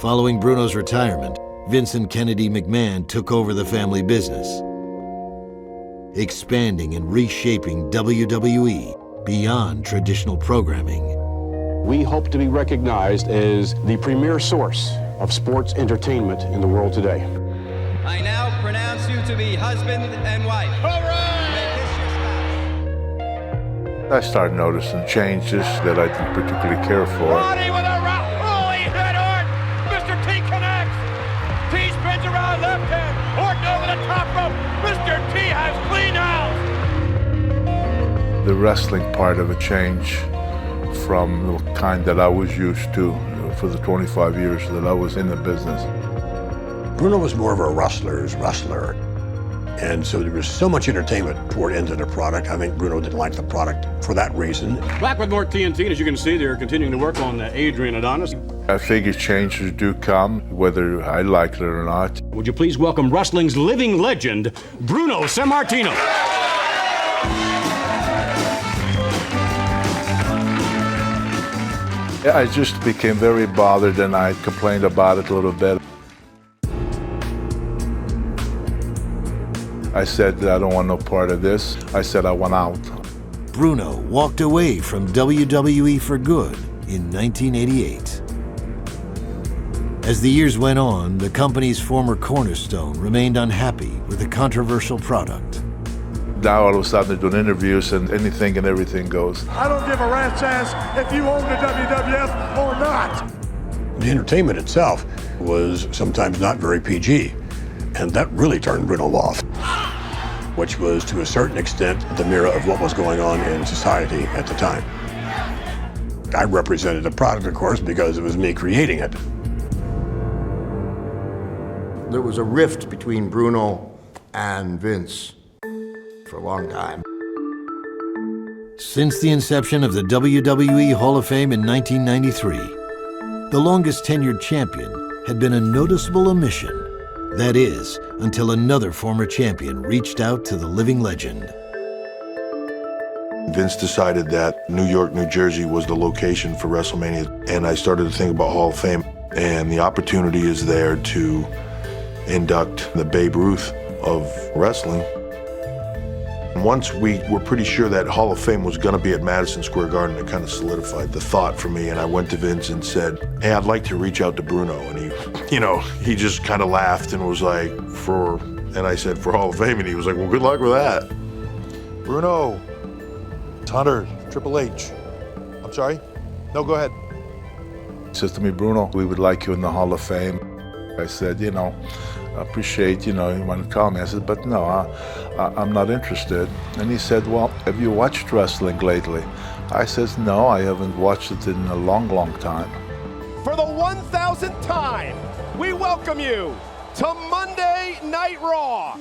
Following Bruno's retirement, Vince and Kennedy McMahon took over the family business, expanding and reshaping WWE beyond traditional programming. We hope to be recognized as the premier source of sports entertainment in the world today. I now pronounce you to be husband and wife. All right! Make this your spouse. I started noticing changes that I didn't particularly care for. Body with a rock. Holy head art. Mr. T connects. T spins around left hand. Orton over the top rope. Mr. T has clean house. The wrestling part of it changed from the kind that I was used to for the 25 years that I was in the business. Bruno was more of a wrestler's wrestler. And so there was so much entertainment poured into the product. I think Bruno didn't like the product for that reason. Back with more TNT, and as you can see, they're continuing to work on Adrian Adonis. I figure changes do come, whether I like it or not. Would you please welcome wrestling's living legend, Bruno Sammartino. I just became very bothered, and I complained about it a little bit. I said that I don't want no part of this. I said I want out. Bruno walked away from WWE for good in 1988. As the years went on, the company's former cornerstone remained unhappy with the controversial product. Now all of a sudden they're doing interviews and anything and everything goes. I don't give a rat's ass if you own the WWF or not. The entertainment itself was sometimes not very PG. And that really turned Bruno off, which was to a certain extent the mirror of what was going on in society at the time. I represented the product, of course, because it was me creating it. There was a rift between Bruno and Vince for a long time. Since the inception of the WWE Hall of Fame in 1993, the longest tenured champion had been a noticeable omission. That is, until another former champion reached out to the living legend. Vince decided that New York, New Jersey was the location for WrestleMania, and I started to think about Hall of Fame, and the opportunity is there to induct the Babe Ruth of wrestling. Once we were pretty sure that Hall of Fame was going to be at Madison Square Garden, it kind of solidified the thought for me, and I went to Vince and said, hey, I'd like to reach out to Bruno, and he just kind of laughed and was like, and I said, for Hall of Fame, and he was like, well, good luck with that. Bruno, it's Hunter, Triple H. I'm sorry? No, go ahead. He says to me, Bruno, we would like you in the Hall of Fame. I said, I appreciate, you want to call me. I said, but no, I'm not interested. And he said, well, have you watched wrestling lately? I says, no, I haven't watched it in a long, long time. For the 1,000th time, we welcome you to Monday Night Raw.